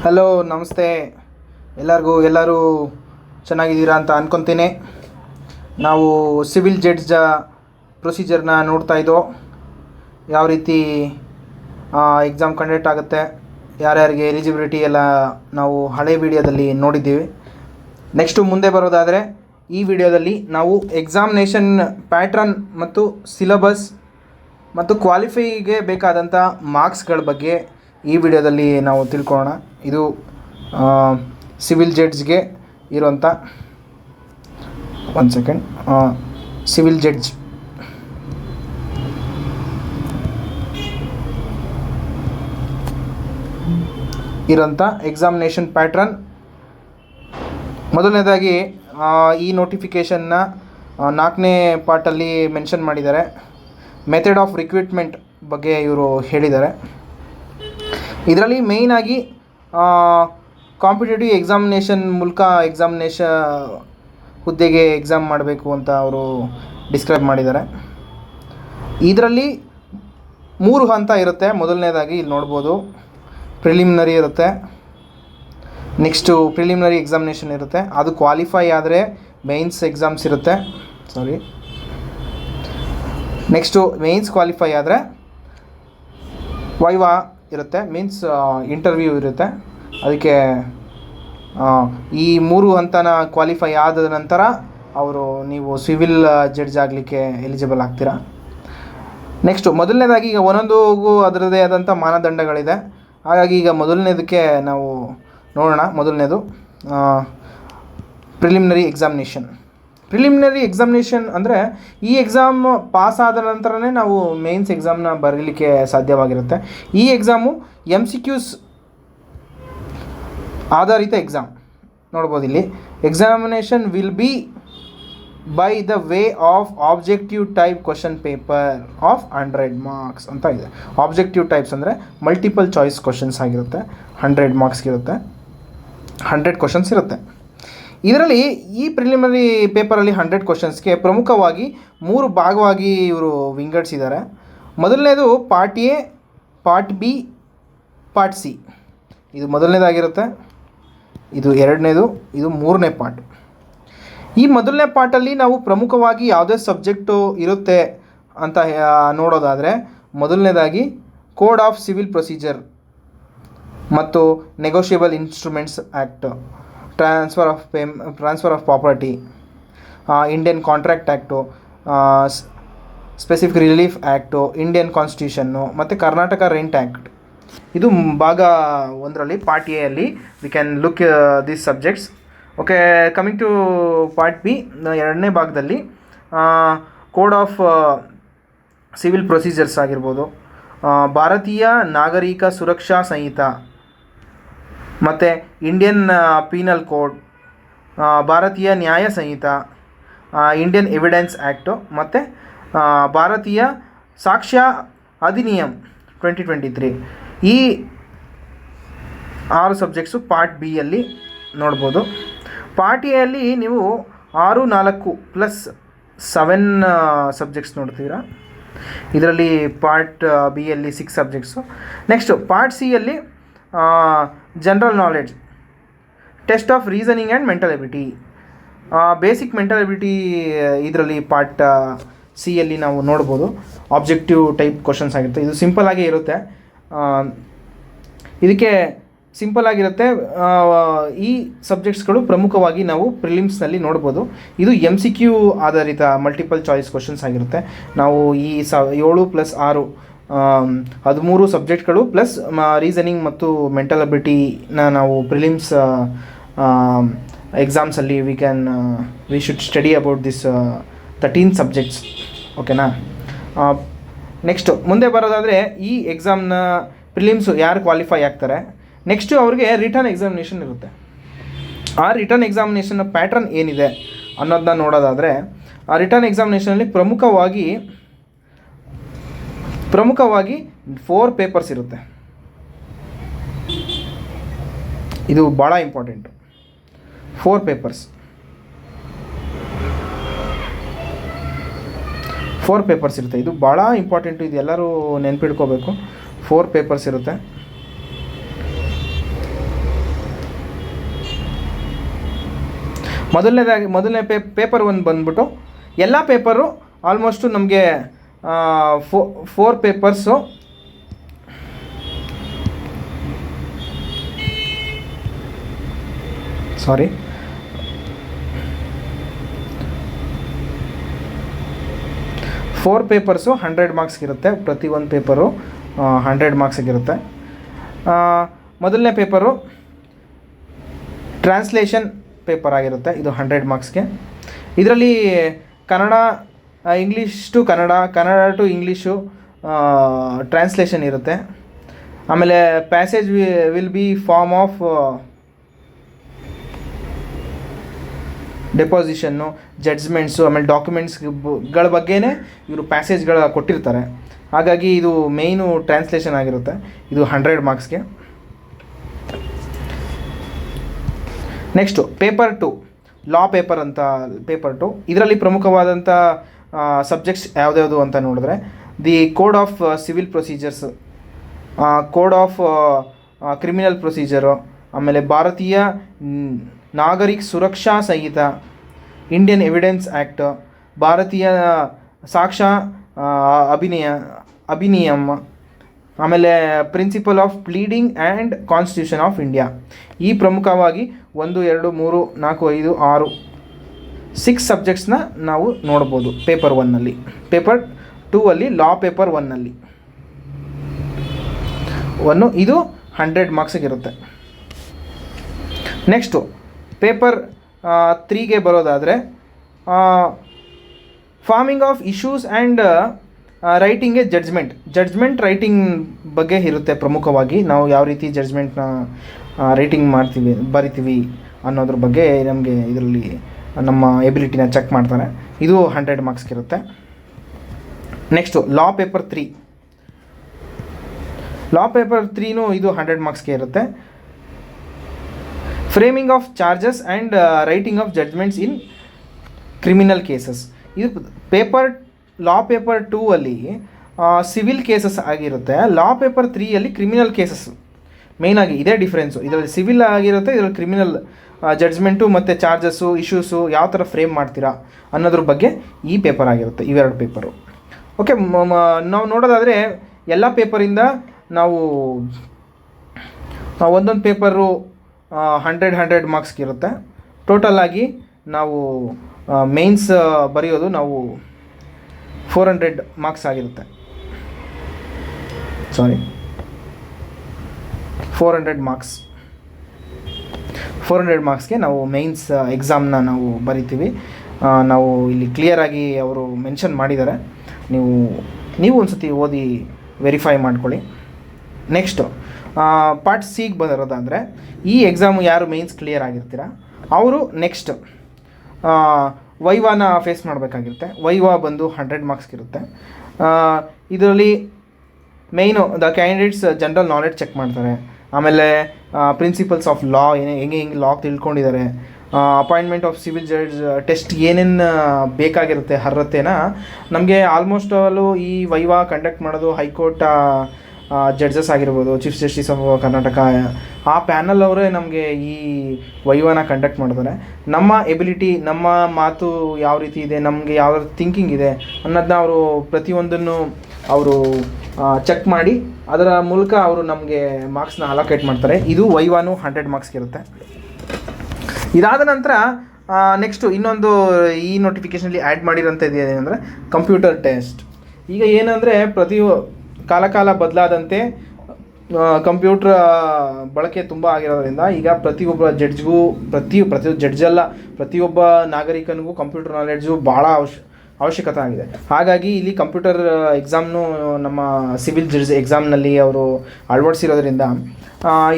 Hello, ನಮಸ್ತೆ ಎಲ್ಲರೂ ಚೆನ್ನಾಗಿದ್ದೀರಾ ಅಂತ ಅಂದ್ಕೊತೀನಿ. ನಾವು ಸಿವಿಲ್ ಜಡ್ಜ್ ಪ್ರೊಸೀಜರ್ನ ನೋಡ್ತಾ ಇದ್ದೋ, ಯಾವ ರೀತಿ ಎಕ್ಸಾಮ್ ಕಂಡಕ್ಟ್ ಆಗುತ್ತೆ, ಯಾರ್ಯಾರಿಗೆ ಎಲಿಜಿಬಿಲಿಟಿ ಎಲ್ಲ ನಾವು ಹಳೆ ವಿಡಿಯೋದಲ್ಲಿ ನೋಡಿದ್ದೀವಿ. ನೆಕ್ಸ್ಟು ಮುಂದೆ ಬರೋದಾದರೆ ಈ ವಿಡಿಯೋದಲ್ಲಿ ನಾವು ಎಕ್ಸಾಮಿನೇಷನ್ ಪ್ಯಾಟ್ರನ್ ಮತ್ತು ಸಿಲಬಸ್ ಮತ್ತು ಕ್ವಾಲಿಫೈಗೆ ಬೇಕಾದಂಥ ಮಾರ್ಕ್ಸ್ಗಳ ಬಗ್ಗೆ ಈ ವಿಡಿಯೋದಲ್ಲಿ ನಾವು ತಿಳ್ಕೊಳ್ಳೋಣ. ಇದು ಸಿವಿಲ್ ಜಡ್ಜ್ಗೆ ಇರುವಂಥ ಸಿವಿಲ್ ಜಡ್ಜ್ ಇರೋಂಥ ಎಕ್ಸಾಮಿನೇಷನ್ ಪ್ಯಾಟ್ರನ್. ಮೊದಲನೇದಾಗಿ ಈ ನೋಟಿಫಿಕೇಷನ್ನ 4ನೇ ಪಾರ್ಟಲ್ಲಿ ಮೆನ್ಷನ್ ಮಾಡಿದ್ದಾರೆ. ಮೆಥಡ್ ಆಫ್ ರಿಕ್ರೂಟ್ಮೆಂಟ್ ಬಗ್ಗೆ ಇವರು ಹೇಳಿದ್ದಾರೆ. ಇದರಲ್ಲಿ ಮೇಯ್ನಾಗಿ ಕಾಂಪಿಟೇಟಿವ್ ಎಕ್ಸಾಮಿನೇಷನ್ ಮೂಲಕ ಹುದ್ದೆಗೆ ಎಕ್ಸಾಮ್ ಮಾಡಬೇಕು ಅಂತ ಅವರು ಡಿಸ್ಕ್ರೈಬ್ ಮಾಡಿದ್ದಾರೆ. ಇದರಲ್ಲಿ 3 ಹಂತ ಇರುತ್ತೆ. ಮೊದಲನೇದಾಗಿ ಇಲ್ಲಿ ನೋಡ್ಬೋದು, ಪ್ರಿಲಿಮಿನರಿ ಇರುತ್ತೆ, ನೆಕ್ಸ್ಟು ಪ್ರಿಲಿಮಿನರಿ ಎಕ್ಸಾಮಿನೇಷನ್ ಇರುತ್ತೆ, ಅದು ಕ್ವಾಲಿಫೈ ಆದರೆ ಮೇನ್ಸ್ ಎಕ್ಸಾಮ್ಸ್ ಇರುತ್ತೆ. ನೆಕ್ಸ್ಟು ಮೇನ್ಸ್ ಕ್ವಾಲಿಫೈ ಆದರೆ ವೈವಾ ಇರುತ್ತೆ, ಮೀನ್ಸ್ ಇಂಟರ್ವ್ಯೂ ಇರುತ್ತೆ. ಅದಕ್ಕೆ ಈ 3 ಹಂತನ ಕ್ವಾಲಿಫೈ ಆದ ನಂತರ ನೀವು ಸಿವಿಲ್ ಜಡ್ಜ್ ಆಗಲಿಕ್ಕೆ ಎಲಿಜಿಬಲ್ ಆಗ್ತೀರಾ. ನೆಕ್ಸ್ಟು ಮೊದಲನೇದಾಗಿ ಈಗ ಒಂದೊಂದಿಗೂ ಅದರದ್ದೇ ಆದಂಥ ಮಾನದಂಡಗಳಿದೆ. ಹಾಗಾಗಿ ಈಗ ಮೊದಲನೇದಕ್ಕೆ ನಾವು ನೋಡೋಣ. ಮೊದಲನೇದು ಪ್ರಿಲಿಮಿನರಿ ಎಕ್ಸಾಮಿನೇಷನ್ ಅಂದರೆ ಈ ಎಕ್ಸಾಮ್ ಪಾಸ್ ಆದ ನಂತರನೇ ನಾವು ಮೇನ್ಸ್ ಎಕ್ಸಾಮ್ನ ಬರೀಲಿಕ್ಕೆ ಸಾಧ್ಯವಾಗಿರುತ್ತೆ. ಈ ಎಕ್ಸಾಮು MCQs ಆಧಾರಿತ ಎಕ್ಸಾಮ್. ನೋಡ್ಬೋದು ಇಲ್ಲಿ, examination will be by the way of objective type question paper of 100 marks ಅಂತ ಇದೆ. ಆಬ್ಜೆಕ್ಟಿವ್ ಟೈಪ್ಸ್ ಅಂದರೆ ಮಲ್ಟಿಪಲ್ ಚಾಯ್ಸ್ ಕ್ವಶನ್ಸ್ ಆಗಿರುತ್ತೆ. 100 ಮಾರ್ಕ್ಸ್ಗಿರುತ್ತೆ, 100 ಕ್ವಶನ್ಸ್ ಇರುತ್ತೆ. ಇದರಲ್ಲಿ ಈ ಪ್ರಿಲಿಮಿನರಿ ಪೇಪರಲ್ಲಿ 100 ಕ್ವಶನ್ಸ್ಗೆ ಪ್ರಮುಖವಾಗಿ 3 ಭಾಗವಾಗಿ ಇವರು ವಿಂಗಡಿಸಿದ್ದಾರೆ. ಮೊದಲನೇದು part A, part B, part C. ಇದು ಮೊದಲನೇದಾಗಿರುತ್ತೆ, ಇದು ಎರಡನೇದು, ಇದು 3ನೇ ಪಾರ್ಟ್. ಈ ಮೊದಲನೇ ಪಾರ್ಟಲ್ಲಿ ನಾವು ಪ್ರಮುಖವಾಗಿ ಯಾವುದೇ ಸಬ್ಜೆಕ್ಟು ಇರುತ್ತೆ ಅಂತ ನೋಡೋದಾದರೆ, ಮೊದಲನೇದಾಗಿ ಕೋಡ್ ಆಫ್ ಸಿವಿಲ್ ಪ್ರೊಸೀಜರ್ ಮತ್ತು negotiable instruments act, transfer of property, Indian contract act, specific relief act, Indian ಕಾನ್ಸ್ಟಿಟ್ಯೂಷನ್ನು ಮತ್ತು ಕರ್ನಾಟಕ ರೆಂಟ್ ಆ್ಯಕ್ಟ್. ಇದು ಭಾಗ 1ರಲ್ಲಿ, ಪಾರ್ಟ್ ಎ ಅಲ್ಲಿ we can look these subjects. Okay, coming to part B, 2ನೇ ಭಾಗದಲ್ಲಿ code of civil procedures ಆಗಿರ್ಬೋದು, ಭಾರತೀಯ ನಾಗರಿಕ ಸುರಕ್ಷಾ ಸಂಹಿತ ಮತ್ತು ಇಂಡಿಯನ್ ಪೀನಲ್ ಕೋಡ್, ಭಾರತೀಯ ನ್ಯಾಯ ಸಂಹಿತ, ಇಂಡಿಯನ್ ಎವಿಡೆನ್ಸ್ ಆ್ಯಕ್ಟು ಮತ್ತು ಭಾರತೀಯ ಸಾಕ್ಷ್ಯ ಅಧಿನಿಯಮ್ 2023. ಈ 6 ಸಬ್ಜೆಕ್ಟ್ಸು ಪಾರ್ಟ್ ಬಿ ಅಲ್ಲಿ ನೋಡ್ಬೋದು. ಪಾರ್ಟ್ ಎ ಅಲ್ಲಿ ನೀವು 6, 4 ಪ್ಲಸ್ 7 ಸಬ್ಜೆಕ್ಟ್ಸ್ ನೋಡ್ತೀರಾ. ಇದರಲ್ಲಿ ಪಾರ್ಟ್ ಬಿ ಅಲ್ಲಿ 6 ಸಬ್ಜೆಕ್ಟ್ಸು. ನೆಕ್ಸ್ಟು ಪಾರ್ಟ್ ಸಿ ಅಲ್ಲಿ general knowledge, test of reasoning and mental ability, basic mental ability. ಇದರಲ್ಲಿ ಪಾರ್ಟ್ ಸಿ ಅಲ್ಲಿ ನಾವು ನೋಡ್ಬೋದು, ಆಬ್ಜೆಕ್ಟಿವ್ ಟೈಪ್ ಕ್ವಶನ್ಸ್ ಆಗಿರುತ್ತೆ. ಇದು ಸಿಂಪಲ್ ಆಗೇ ಇರುತ್ತೆ, ಇದಕ್ಕೆ ಸಿಂಪಲ್ ಆಗಿರುತ್ತೆ. ಈ ಸಬ್ಜೆಕ್ಟ್ಸ್ಗಳು ಪ್ರಮುಖವಾಗಿ ನಾವು ಪ್ರಿಲಿಮ್ಸ್ನಲ್ಲಿ ನೋಡ್ಬೋದು. ಇದು MCQ ಆಧಾರಿತ ಮಲ್ಟಿಪಲ್ ಚಾಯ್ಸ್ ಕ್ವಶನ್ಸ್ ಆಗಿರುತ್ತೆ. ನಾವು ಈ 7 + 6 13 ಸಬ್ಜೆಕ್ಟ್ಗಳು ಪ್ಲಸ್ ರೀಸನಿಂಗ್ ಮತ್ತು ಮೆಂಟಲ್ ಅಬಿಲಿಟಿನ ನಾವು ಪ್ರಿಲಿಮ್ಸ್ ಎಕ್ಸಾಮ್ಸಲ್ಲಿ we should study about this 13 subjects. ಓಕೆನಾ. ನೆಕ್ಸ್ಟು ಮುಂದೆ ಬರೋದಾದರೆ, ಈ ಎಕ್ಸಾಮ್ನ ಪ್ರಿಲಿಮ್ಸು ಯಾರು ಕ್ವಾಲಿಫೈ ಆಗ್ತಾರೆ, ನೆಕ್ಸ್ಟು ಅವ್ರಿಗೆ ರಿಟರ್ನ್ ಎಕ್ಸಾಮಿನೇಷನ್ ಇರುತ್ತೆ. ಆ ರಿಟರ್ನ್ ಎಕ್ಸಾಮಿನೇಷನ್ನ ಪ್ಯಾಟ್ರನ್ ಏನಿದೆ ಅನ್ನೋದನ್ನ ನೋಡೋದಾದರೆ, ಆ ರಿಟರ್ನ್ ಎಕ್ಸಾಮಿನೇಷನಲ್ಲಿ ಪ್ರಮುಖವಾಗಿ 4 ಪೇಪರ್ಸ್ ಇರುತ್ತೆ. ಇದು ಭಾಳ ಇಂಪಾರ್ಟೆಂಟು. 4 ಪೇಪರ್ಸ್ 4 ಪೇಪರ್ಸ್ ಇರುತ್ತೆ. ಇದು ಭಾಳ ಇಂಪಾರ್ಟೆಂಟು, ಇದು ಎಲ್ಲರೂ ನೆನ್ಪಿಡ್ಕೋಬೇಕು. 4 ಪೇಪರ್ಸ್ ಇರುತ್ತೆ. ಮೊದಲನೇ ಪೇಪರ್ 1 ಬಂದ್ಬಿಟ್ಟು ಎಲ್ಲ ಪೇಪರು ಆಲ್ಮೋಸ್ಟು ನಮಗೆ 4 ಪೇಪರ್ಸು ಸಾರಿ 4 ಪೇಪರ್ಸು 100 ಮಾರ್ಕ್ಸ್ಗಿರುತ್ತೆ. ಪ್ರತಿ ಒಂದು ಪೇಪರು 100 ಮಾರ್ಕ್ಸಿಗಿರುತ್ತೆ. ಮೊದಲನೇ ಪೇಪರು ಟ್ರಾನ್ಸ್ಲೇಷನ್ ಪೇಪರ್ ಆಗಿರುತ್ತೆ, ಇದು 100 ಮಾರ್ಕ್ಸ್ಗೆ. ಇದರಲ್ಲಿ Kannada English to Kannada, Kannada to English translation ಇರುತ್ತೆ. ಆಮೇಲೆ passage will be form of ಡೆಪಾಸಿಷನ್ನು, ಜಡ್ಜ್ಮೆಂಟ್ಸು, ಆಮೇಲೆ ಡಾಕ್ಯುಮೆಂಟ್ಸ್ಗಳ ಬಗ್ಗೆನೇ ಇವರು ಪ್ಯಾಸೇಜ್ಗಳ ಕೊಟ್ಟಿರ್ತಾರೆ. ಹಾಗಾಗಿ ಇದು ಮೇಯ್ನು ಟ್ರಾನ್ಸ್ಲೇಷನ್ ಆಗಿರುತ್ತೆ. ಇದು 100 ಮಾರ್ಕ್ಸ್ಗೆ. ನೆಕ್ಸ್ಟು ಪೇಪರ್ 2 ಲಾ ಪೇಪರ್ ಅಂತ. ಪೇಪರ್ 2 ಇದರಲ್ಲಿ ಪ್ರಮುಖವಾದಂಥ ಸಬ್ಜೆಕ್ಟ್ಸ್ ಯಾವ್ದ್ಯಾವುದು ಅಂತ ನೋಡಿದ್ರೆ, the code of civil procedures, code of criminal procedure, ಆಮೇಲೆ Bharatiya Nagarik Suraksha Sanhita, Indian evidence act, Bharatiya Sakshya Adhiniyam, ಆಮೇಲೆ principle of pleading and constitution of India. ಈ ಪ್ರಮುಖವಾಗಿ 1, 2, 3, 4, 5, 6, 6 ಸಬ್ಜೆಕ್ಟ್ಸ್ನ ನಾವು ನೋಡ್ಬೋದು ಪೇಪರ್ 1ನಲ್ಲಿ. ಪೇಪರ್ 2ಅಲ್ಲಿ ಲಾ ಪೇಪರ್ 1ನಲ್ಲಿ ಇದು 100 ಮಾರ್ಕ್ಸಿಗಿರುತ್ತೆ. ನೆಕ್ಸ್ಟು ಪೇಪರ್ 3ಗೆ ಬರೋದಾದರೆ forming of issues and writing a judgment writing ಬಗ್ಗೆ ಇರುತ್ತೆ. ಪ್ರಮುಖವಾಗಿ ನಾವು ಯಾವ ರೀತಿ ಜಡ್ಜ್ಮೆಂಟ್ನ ರೈಟಿಂಗ್ ಬರಿತೀವಿ ಅನ್ನೋದ್ರ ಬಗ್ಗೆ ನಮಗೆ ಇದರಲ್ಲಿ ನಮ್ಮ ಎಬಿಲಿಟಿನ ಚೆಕ್ ಮಾಡ್ತಾರೆ. ಇದು 100 ಮಾರ್ಕ್ಸ್ಗಿರುತ್ತೆ. ನೆಕ್ಸ್ಟು ಲಾ ಪೇಪರ್ 3. ಲಾ ಪೇಪರ್ 3ನೂ ಇದು 100 ಮಾರ್ಕ್ಸ್ಗೆ ಇರುತ್ತೆ. Framing of charges and writing of judgements in criminal cases. ಇದು ಲಾ ಪೇಪರ್ 2ಅಲ್ಲಿ ಸಿವಿಲ್ ಕೇಸಸ್ ಆಗಿರುತ್ತೆ. ಲಾ ಪೇಪರ್ 3ಅಲ್ಲಿ ಕ್ರಿಮಿನಲ್ ಕೇಸಸ್ ಮೇಯ್ನಾಗಿ ಇದೇ ಡಿಫ್ರೆನ್ಸು. ಇದರಲ್ಲಿ ಸಿವಿಲ್ ಆಗಿರುತ್ತೆ, ಇದರಲ್ಲಿ ಕ್ರಿಮಿನಲ್ ಜಡ್ಜ್ಮೆಂಟು ಮತ್ತು ಚಾರ್ಜಸ್ಸು, ಇಶ್ಯೂಸು ಯಾವ ಥರ ಫ್ರೇಮ್ ಮಾಡ್ತೀರಾ ಅನ್ನೋದ್ರ ಬಗ್ಗೆ ಈ ಪೇಪರ್ ಆಗಿರುತ್ತೆ, ಇವೆರಡು ಪೇಪರು. ಓಕೆ, ನಾವು ನೋಡೋದಾದರೆ ಎಲ್ಲ ಪೇಪರಿಂದ ನಾವು ಒಂದೊಂದು ಪೇಪರು 100 ಮಾರ್ಕ್ಸ್ಗಿರುತ್ತೆ. ಟೋಟಲಾಗಿ ನಾವು ಮೇನ್ಸ್ ಬರೆಯೋದು ನಾವು 400 ಮಾರ್ಕ್ಸ್ ಆಗಿರುತ್ತೆ. 400 ಮಾರ್ಕ್ಸ್ಗೆ ನಾವು ಮೇನ್ಸ್ ಎಕ್ಸಾಮ್ನ ನಾವು ಬರಿತೀವಿ. ನಾವು ಇಲ್ಲಿ ಕ್ಲಿಯರಾಗಿ ಅವರು ಮೆನ್ಷನ್ ಮಾಡಿದ್ದಾರೆ. ನೀವು ಒಂದು ಸತಿ ಓದಿ ವೆರಿಫೈ ಮಾಡ್ಕೊಳ್ಳಿ. ನೆಕ್ಸ್ಟು ಪಾರ್ಟ್ ಸಿಗೆ ಬರೋದಾದರೆ, ಈ ಎಕ್ಸಾಮು ಯಾರು ಮೇನ್ಸ್ ಕ್ಲಿಯರ್ ಆಗಿರ್ತೀರ ಅವರು ನೆಕ್ಸ್ಟ್ ವೈವಾನ ಫೇಸ್ ಮಾಡಬೇಕಾಗಿರುತ್ತೆ. ವೈವಾ ಬಂದು 100 ಮಾರ್ಕ್ಸ್ಗಿರುತ್ತೆ. ಇದರಲ್ಲಿ main candidates general knowledge check ಮಾಡ್ತಾರೆ. ಆಮೇಲೆ ಪ್ರಿನ್ಸಿಪಲ್ಸ್ ಆಫ್ ಲಾ ಹೆಂಗೆ ಲಾ ತಿಳ್ಕೊಂಡಿದ್ದಾರೆ, appointment of civil judge test ಏನೇನು ಬೇಕಾಗಿರುತ್ತೆ ಅರ್ಹತೆನ ನಮಗೆ ಆಲ್ಮೋಸ್ಟ್ ಆಲು ಈ ವೈವಾ ಕಂಡಕ್ಟ್ ಮಾಡೋದು ಹೈಕೋರ್ಟ್ ಜಡ್ಜಸ್ ಆಗಿರ್ಬೋದು, ಚೀಫ್ ಜಸ್ಟಿಸ್ ಆಫ್ ಕರ್ನಾಟಕ, ಆ ಪ್ಯಾನಲ್ ಅವರೇ ನಮಗೆ ಈ ವೈವಾನ ಕಂಡಕ್ಟ್ ಮಾಡಿದ್ದಾರೆ. ನಮ್ಮ ಎಬಿಲಿಟಿ, ನಮ್ಮ ಮಾತು ಯಾವ ರೀತಿ ಇದೆ, ನಮಗೆ ಯಾವ ಥಿಂಕಿಂಗ್ ಇದೆ ಅನ್ನೋದನ್ನ ಅವರು ಪ್ರತಿಯೊಂದನ್ನು ಅವರು ಚೆಕ್ ಮಾಡಿ ಅದರ ಮೂಲಕ ಅವರು ನಮಗೆ ಮಾರ್ಕ್ಸ್ನ ಅಲೋಕೇಟ್ ಮಾಡ್ತಾರೆ. ಇದು ವೈವಾನು 100 ಮಾರ್ಕ್ಸ್ಗಿರುತ್ತೆ. ಇದಾದ ನಂತರ ನೆಕ್ಸ್ಟು ಇನ್ನೊಂದು ಈ ನೋಟಿಫಿಕೇಷನಲ್ಲಿ ಆ್ಯಡ್ ಮಾಡಿರೋಂಥದ್ದು ಏನಂದರೆ ಕಂಪ್ಯೂಟರ್ ಟೆಸ್ಟ್. ಈಗ ಏನಂದರೆ ಕಾಲ ಬದಲಾದಂತೆ ಕಂಪ್ಯೂಟ್ರ್ ಬಳಕೆ ತುಂಬ ಆಗಿರೋದ್ರಿಂದ ಈಗ ಪ್ರತಿಯೊಬ್ಬ ಜಡ್ಜ್ಗೂ ಪ್ರತಿಯೊಬ್ಬ ನಾಗರಿಕನಿಗೂ ಕಂಪ್ಯೂಟರ್ ನಾಲೆಡ್ಜು ಭಾಳ ಅವಶ್ಯಕತೆ ಆಗಿದೆ. ಹಾಗಾಗಿ ಇಲ್ಲಿ ಕಂಪ್ಯೂಟರ್ ಎಕ್ಸಾಮ್ನು ನಮ್ಮ ಸಿವಿಲ್ ಜಡ್ಜ್ ಎಕ್ಸಾಮ್ನಲ್ಲಿ ಅವರು ಅಳವಡಿಸಿರೋದ್ರಿಂದ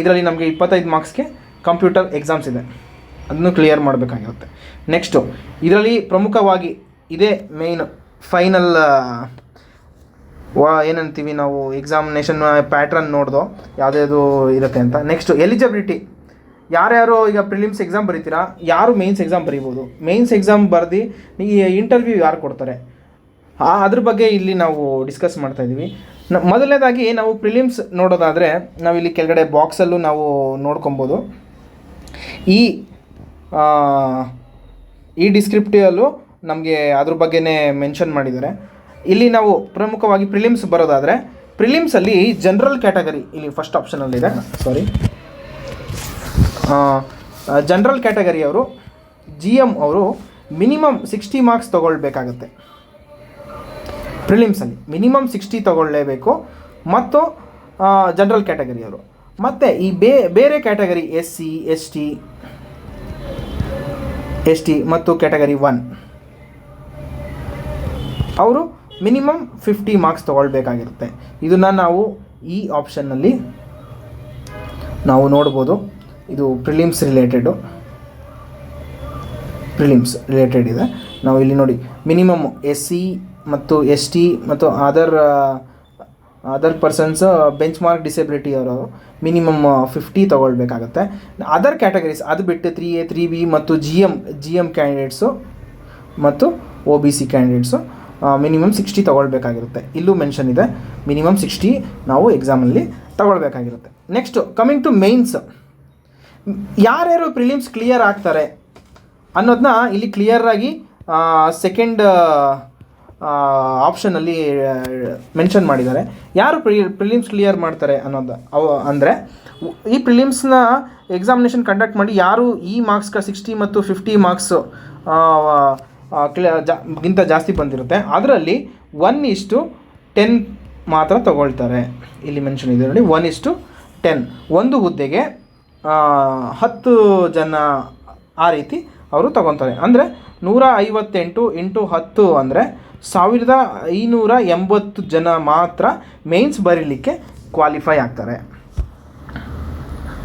ಇದರಲ್ಲಿ ನಮಗೆ 25 ಮಾರ್ಕ್ಸ್ಗೆ ಕಂಪ್ಯೂಟರ್ ಎಕ್ಸಾಮ್ಸ್ ಇದೆ, ಅದನ್ನು ಕ್ಲಿಯರ್ ಮಾಡಬೇಕಾಗಿರುತ್ತೆ. ನೆಕ್ಸ್ಟು ಇದರಲ್ಲಿ ಪ್ರಮುಖವಾಗಿ ಇದೇ ಮೇಯ್ನ್ ಫೈನಲ್ ಏನಂತೀವಿ ನಾವು ಎಕ್ಸಾಮಿನೇಷನ್ ಪ್ಯಾಟ್ರನ್ ನೋಡ್ದೋ ಯಾವುದ್ಯಾವುದು ಇರುತ್ತೆ ಅಂತ. ನೆಕ್ಸ್ಟು ಎಲಿಜಿಬಿಲಿಟಿ, ಯಾರ್ಯಾರು ಈಗ ಪ್ರಿಲಿಮ್ಸ್ ಎಕ್ಸಾಮ್ ಬರೀತೀರಾ, ಯಾರು ಮೇನ್ಸ್ ಎಕ್ಸಾಮ್ ಬರೀಬೋದು, ಮೇನ್ಸ್ ಎಕ್ಸಾಮ್ ಬರೆದು ಈ ಇಂಟರ್ವ್ಯೂ ಯಾರು ಕೊಡ್ತಾರೆ ಅದ್ರ ಬಗ್ಗೆ ಇಲ್ಲಿ ನಾವು ಡಿಸ್ಕಸ್ ಮಾಡ್ತಾಯಿದ್ದೀವಿ. ಮೊದಲನೇದಾಗಿ ನಾವು ಪ್ರಿಲಿಮ್ಸ್ ನೋಡೋದಾದರೆ ನಾವಿಲ್ಲಿ ಕೆಳಗಡೆ ಬಾಕ್ಸಲ್ಲೂ ನಾವು ನೋಡ್ಕೊಬೋದು. ಈ ಈ ಡಿಸ್ಕ್ರಿಪ್ಟಿವಲ್ಲೂ ನಮಗೆ ಅದ್ರ ಬಗ್ಗೆನೇ ಮೆನ್ಷನ್ ಮಾಡಿದ್ದಾರೆ. ಇಲ್ಲಿ ನಾವು ಪ್ರಮುಖವಾಗಿ ಪ್ರಿಲಿಮ್ಸ್ ಬರೋದಾದರೆ, ಪ್ರಿಲಿಮ್ಸಲ್ಲಿ ಜನರಲ್ ಕ್ಯಾಟಗರಿ ಇಲ್ಲಿ ಫಸ್ಟ್ ಆಪ್ಷನಲ್ಲಿದೆ, ಸಾರಿ, ಜನರಲ್ ಕ್ಯಾಟಗರಿಯವರು GM ಅವರು ಮಿನಿಮಮ್ 60 ಮಾರ್ಕ್ಸ್ ತೊಗೊಳ್ಬೇಕಾಗತ್ತೆ. ಪ್ರಿಲಿಮ್ಸಲ್ಲಿ ಮಿನಿಮಮ್ 60 ತೊಗೊಳ್ಳೇಬೇಕು. ಮತ್ತು ಜನರಲ್ ಕ್ಯಾಟಗರಿಯವರು ಮತ್ತು ಈ ಬೇರೆ ಕ್ಯಾಟಗರಿ SC ಮತ್ತು ಕ್ಯಾಟಗರಿ 1 ಅವರು ಮಿನಿಮಮ್ 50 ಮಾರ್ಕ್ಸ್ ತೊಗೊಳ್ಬೇಕಾಗಿರುತ್ತೆ. ಇದನ್ನು ನಾವು ಈ ಆಪ್ಷನ್ನಲ್ಲಿ ನಾವು ನೋಡ್ಬೋದು. ಇದು ಪ್ರಿಲಿಮ್ಸ್ ರಿಲೇಟೆಡ್ ಇದೆ. ನಾವು ಇಲ್ಲಿ ನೋಡಿ, ಮಿನಿಮಮ್ SC ಮತ್ತು ST ಮತ್ತು other persons bench mark disability ಅವರು ಮಿನಿಮಮ್ 50 ತೊಗೊಳ್ಬೇಕಾಗತ್ತೆ. ಅದರ್ ಕ್ಯಾಟಗರೀಸ್ ಅದು ಬಿಟ್ಟು 3A 3B ಮತ್ತು GM ಕ್ಯಾಂಡಿಡೇಟ್ಸು ಮತ್ತು OBC ಕ್ಯಾಂಡಿಡೇಟ್ಸು ಮಿನಿಮಮ್ 60 ತೊಗೊಳ್ಬೇಕಾಗಿರುತ್ತೆ. ಇಲ್ಲೂ ಮೆನ್ಷನ್ ಇದೆ, ಮಿನಿಮಮ್ 60 ನಾವು ಎಕ್ಸಾಮಲ್ಲಿ ತೊಗೊಳ್ಬೇಕಾಗಿರುತ್ತೆ. ನೆಕ್ಸ್ಟು ಕಮಿಂಗ್ ಟು ಮೇನ್ಸ್, ಯಾರ್ಯಾರು ಪ್ರಿಲಿಮ್ಸ್ ಕ್ಲಿಯರ್ ಆಗ್ತಾರೆ ಅನ್ನೋದನ್ನ ಇಲ್ಲಿ ಕ್ಲಿಯರಾಗಿ ಸೆಕೆಂಡ್ ಆಪ್ಷನಲ್ಲಿ ಮೆನ್ಷನ್ ಮಾಡಿದ್ದಾರೆ. ಯಾರು ಪ್ರಿಲಿಮ್ಸ್ ಕ್ಲಿಯರ್ ಮಾಡ್ತಾರೆ ಅನ್ನೋದು ಅಂದರೆ, ಈ ಪ್ರಿಲಿಮ್ಸ್ನ ಎಕ್ಸಾಮಿನೇಷನ್ ಕಂಡಕ್ಟ್ ಮಾಡಿ ಯಾರು ಈ ಮಾರ್ಕ್ಸ್ಗೆ 60 ಮತ್ತು 50 ಮಾರ್ಕ್ಸು ಗಿಂತ ಜಾಸ್ತಿ ಬಂದಿರುತ್ತೆ, ಅದರಲ್ಲಿ 1:10 ಮಾತ್ರ ತಗೊಳ್ತಾರೆ. ಇಲ್ಲಿ ಮೆನ್ಷನ್ ಇದೆ ನೋಡಿ, 1:10. ಒಂದು ಹುದ್ದೆಗೆ 10 ಜನ ಆ ರೀತಿ ಅವರು ತಗೊತಾರೆ. ಅಂದರೆ 158 × 10 ಅಂದರೆ 1580 ಜನ ಮಾತ್ರ ಮೇನ್ಸ್ ಬರೀಲಿಕ್ಕೆ ಕ್ವಾಲಿಫೈ ಆಗ್ತಾರೆ.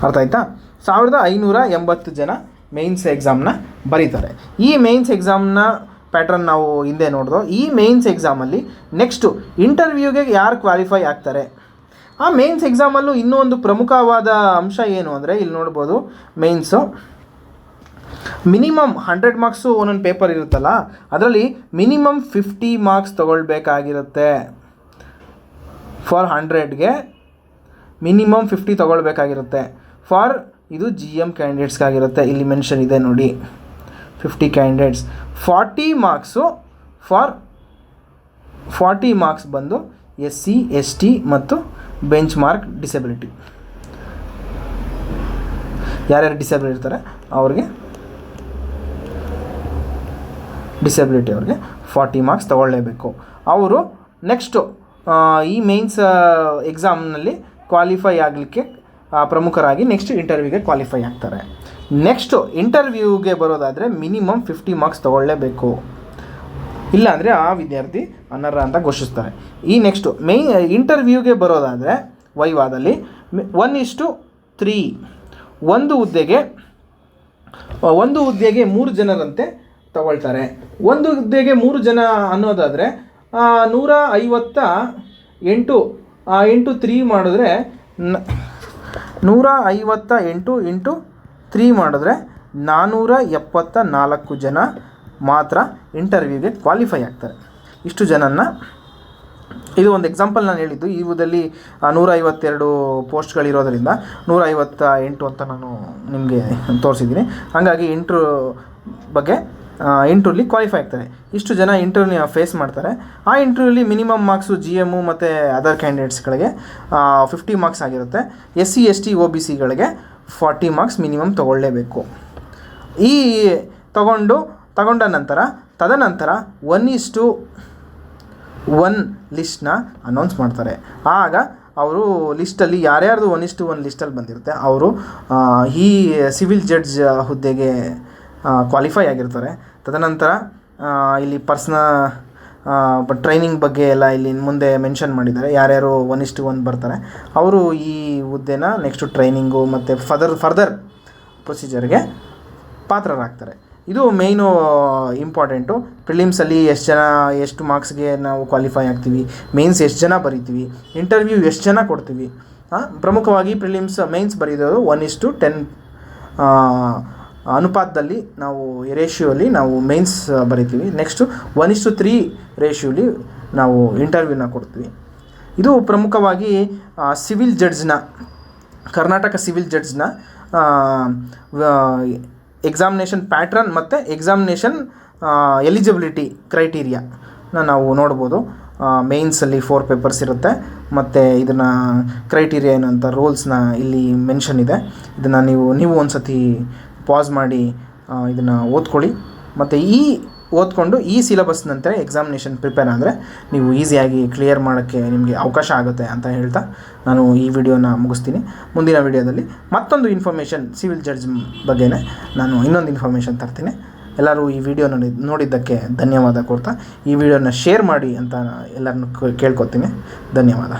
ಅರ್ಥ ಆಯ್ತಾ? 1580 ಜನ ಮೇನ್ಸ್ ಎಕ್ಸಾಮ್ನ ಬರೀತಾರೆ. ಈ ಮೇನ್ಸ್ ಎಕ್ಸಾಮ್ನ ಪ್ಯಾಟ್ರನ್ ನಾವು ಹಿಂದೆ ನೋಡಿದೋ. ಈ ಮೇನ್ಸ್ ಎಕ್ಸಾಮಲ್ಲಿ ನೆಕ್ಸ್ಟು ಇಂಟರ್ವ್ಯೂಗೆ ಯಾರು ಕ್ವಾಲಿಫೈ ಆಗ್ತಾರೆ. ಆ ಮೇನ್ಸ್ ಎಕ್ಸಾಮಲ್ಲೂ ಇನ್ನೂ ಒಂದು ಪ್ರಮುಖವಾದ ಅಂಶ ಏನು ಅಂದರೆ, ಇಲ್ಲಿ ನೋಡ್ಬೋದು, ಮೇನ್ಸು ಮಿನಿಮಮ್ 100 ಮಾರ್ಕ್ಸು ಒಂದೊಂದು ಪೇಪರ್ ಇರುತ್ತಲ್ಲ, ಅದರಲ್ಲಿ ಮಿನಿಮಮ್ 50 ಮಾರ್ಕ್ಸ್ ತೊಗೊಳ್ಬೇಕಾಗಿರುತ್ತೆ. ಫಾರ್ 100ಗೆ ಮಿನಿಮಮ್ 50 ತೊಗೊಳ್ಬೇಕಾಗಿರುತ್ತೆ. ಫಾರ್ ಇದು GM ಕ್ಯಾಂಡಿಡೇಟ್ಸ್ಗಾಗಿರುತ್ತೆ. ಇಲ್ಲಿ ಮೆನ್ಷನ್ ಇದೆ ನೋಡಿ, 50 ಕ್ಯಾಂಡಿಡೇಟ್ಸ್. 40 ಮಾರ್ಕ್ಸು ಫಾರ್ 40 ಮಾರ್ಕ್ಸ್ ಬಂದು SC ST ಮತ್ತು ಬೆಂಚ್ ಮಾರ್ಕ್ ಡಿಸೆಬಿಲಿಟಿ. ಯಾರ್ಯಾರು ಡಿಸೆಬಿಲಿಟಿ ಇರ್ತಾರೆ ಅವ್ರಿಗೆ, ಡಿಸೆಬಿಲಿಟಿ ಅವ್ರಿಗೆ 40 ಮಾರ್ಕ್ಸ್ ತೊಗೊಳ್ಳೇಬೇಕು. ಅವರು ನೆಕ್ಸ್ಟು ಈ ಮೇನ್ಸ್ ಎಕ್ಸಾಮ್ನಲ್ಲಿ ಕ್ವಾಲಿಫೈ ಆಗಲಿಕ್ಕೆ ಪ್ರಮುಖರಾಗಿ ನೆಕ್ಸ್ಟ್ ಇಂಟರ್ವ್ಯೂಗೆ ಕ್ವಾಲಿಫೈ ಆಗ್ತಾರೆ. ನೆಕ್ಸ್ಟು ಇಂಟರ್ವ್ಯೂಗೆ ಬರೋದಾದರೆ ಮಿನಿಮಮ್ 50 ಮಾರ್ಕ್ಸ್ ತೊಗೊಳ್ಳೇಬೇಕು. ಇಲ್ಲಾಂದರೆ ಆ ವಿದ್ಯಾರ್ಥಿ ಅನರ್ಹ ಅಂತ ಘೋಷಿಸ್ತಾರೆ. ಈ ನೆಕ್ಸ್ಟು ಇಂಟರ್ವ್ಯೂಗೆ ಬರೋದಾದರೆ ವೈವಾದಲ್ಲಿ 1:3. ಒಂದು ಹುದ್ದೆಗೆ 3 ಜನರಂತೆ ತಗೊಳ್ತಾರೆ. ಒಂದು ಹುದ್ದೆಗೆ 3 ಜನ ಅನ್ನೋದಾದರೆ 158 × 3 ಮಾಡಿದ್ರೆ 158 × 3 ಮಾಡಿದ್ರೆ 474 ಜನ ಮಾತ್ರ ಇಂಟರ್ವ್ಯೂಗೆ ಕ್ವಾಲಿಫೈ ಆಗ್ತಾರೆ. ಇಷ್ಟು ಜನನ, ಇದು ಒಂದು ಎಕ್ಸಾಂಪಲ್ ನಾನು ಹೇಳಿದ್ದು. ಈ ಹುದ್ದೆಯಲ್ಲಿ 152 ಪೋಸ್ಟ್ಗಳಿರೋದರಿಂದ 158 ಅಂತ ನಾನು ನಿಮಗೆ ತೋರಿಸಿದ್ದೀನಿ. ಹಾಗಾಗಿ ಇಂಟರ್ವ್ಯೂಲಿ ಕ್ವಾಲಿಫೈ ಆಗ್ತಾರೆ. ಇಷ್ಟು ಜನ ಇಂಟರ್ವ್ಯೂನ ಫೇಸ್ ಮಾಡ್ತಾರೆ. ಆ ಇಂಟರ್ವ್ಯೂಲಿ ಮಿನಿಮಮ್ ಮಾರ್ಕ್ಸು GM ಮತ್ತು ಅದರ್ ಕ್ಯಾಂಡಿಡೇಟ್ಸ್ಗಳಿಗೆ 50 ಮಾರ್ಕ್ಸ್ ಆಗಿರುತ್ತೆ. SC ST OBCಗಳಿಗೆ 40 ಮಾರ್ಕ್ಸ್ ಮಿನಿಮಮ್ ತೊಗೊಳ್ಳೇಬೇಕು. ಈ ತಗೊಂಡ ನಂತರ ತದನಂತರ 1:1 ಲಿಸ್ಟ್ನ ಅನೌನ್ಸ್ ಮಾಡ್ತಾರೆ. ಆಗ ಅವರು ಲಿಸ್ಟಲ್ಲಿ ಯಾರ್ಯಾರ್ದು 1:1 ಲಿಸ್ಟಲ್ಲಿ ಬಂದಿರುತ್ತೆ ಅವರು ಈ ಸಿವಿಲ್ ಜಡ್ಜ್ ಹುದ್ದೆಗೆ ಕ್ವಾಲಿಫೈ ಆಗಿರ್ತಾರೆ. ತದನಂತರ ಇಲ್ಲಿ ಟ್ರೈನಿಂಗ್ ಬಗ್ಗೆ ಎಲ್ಲ ಇಲ್ಲಿ ಮುಂದೆ ಮೆನ್ಷನ್ ಮಾಡಿದ್ದಾರೆ. ಯಾರ್ಯಾರು 1:1 ಬರ್ತಾರೆ ಅವರು ಈ ಹುದ್ದೆನ ನೆಕ್ಸ್ಟು ಟ್ರೈನಿಂಗು ಮತ್ತು ಫರ್ದರ್ ಪ್ರೊಸೀಜರ್ಗೆ ಪಾತ್ರರಾಗ್ತಾರೆ. ಇದು ಮೇಯ್ನು ಇಂಪಾರ್ಟೆಂಟು. ಪ್ರಿಲಿಮ್ಸಲ್ಲಿ ಎಷ್ಟು ಮಾರ್ಕ್ಸ್ಗೆ ನಾವು ಕ್ವಾಲಿಫೈ ಆಗ್ತೀವಿ, ಮೇನ್ಸ್ ಎಷ್ಟು ಜನ ಬರಿತೀವಿ, ಇಂಟರ್ವ್ಯೂ ಎಷ್ಟು ಜನ ಕೊಡ್ತೀವಿ. ಪ್ರಮುಖವಾಗಿ ಮೇನ್ಸ್ ಬರೀದವರು 1:10 ಅನುಪಾತದಲ್ಲಿ ನಾವು ರೇಷಿಯೋಲಿ ನಾವು ಮೇನ್ಸ್ ಬರಿತೀವಿ. ನೆಕ್ಸ್ಟು 1:3 ರೇಷಿಯೋಲಿ ನಾವು ಇಂಟರ್ವ್ಯೂನ ಕೊಡ್ತೀವಿ. ಇದು ಪ್ರಮುಖವಾಗಿ ಕರ್ನಾಟಕ ಸಿವಿಲ್ ಜಡ್ಜ್ನ ಎಕ್ಸಾಮಿನೇಷನ್ ಪ್ಯಾಟ್ರನ್ ಮತ್ತು ಎಕ್ಸಾಮಿನೇಷನ್ ಎಲಿಜಿಬಿಲಿಟಿ ಕ್ರೈಟೀರಿಯಾನ ನಾವು ನೋಡ್ಬೋದು. ಮೇನ್ಸಲ್ಲಿ 4 ಪೇಪರ್ಸ್ ಇರುತ್ತೆ ಮತ್ತು ಇದನ್ನು ಕ್ರೈಟೀರಿಯಾ ಏನಂತ ರೂಲ್ಸ್ನ ಇಲ್ಲಿ ಮೆನ್ಷನ್ ಇದೆ. ಇದನ್ನು ನೀವು ಒಂದು ಸತಿ ಪಾಸ್ ಮಾಡಿ ಇದನ್ನು ಓದ್ಕೊಳ್ಳಿ. ಮತ್ತು ಓದ್ಕೊಂಡು ಈ ಸಿಲೆಬಸ್ನಂತೆ ಎಕ್ಸಾಮಿನೇಷನ್ ಪ್ರಿಪೇರ್ ಆದರೆ ನೀವು ಈಸಿಯಾಗಿ ಕ್ಲಿಯರ್ ಮಾಡೋಕ್ಕೆ ನಿಮಗೆ ಅವಕಾಶ ಆಗುತ್ತೆ ಅಂತ ಹೇಳ್ತಾ ನಾನು ಈ ವಿಡಿಯೋನ ಮುಗಿಸ್ತೀನಿ. ಮುಂದಿನ ವಿಡಿಯೋದಲ್ಲಿ ಮತ್ತೊಂದು ಇನ್ಫಾರ್ಮೇಷನ್ ಸಿವಿಲ್ ಜಡ್ಜ್ ಬಗ್ಗೆನೇ ನಾನು ಇನ್ನೊಂದು ಇನ್ಫಾರ್ಮೇಷನ್ ತರ್ತೀನಿ. ಎಲ್ಲರೂ ಈ ವಿಡಿಯೋ ನೋಡಿದ್ದಕ್ಕೆ ಧನ್ಯವಾದ ಕೋರ್ತಾ ಈ ವಿಡಿಯೋನ ಶೇರ್ ಮಾಡಿ ಅಂತ ಎಲ್ಲರನ್ನೂ ಕೇಳ್ಕೊತೀನಿ. ಧನ್ಯವಾದ.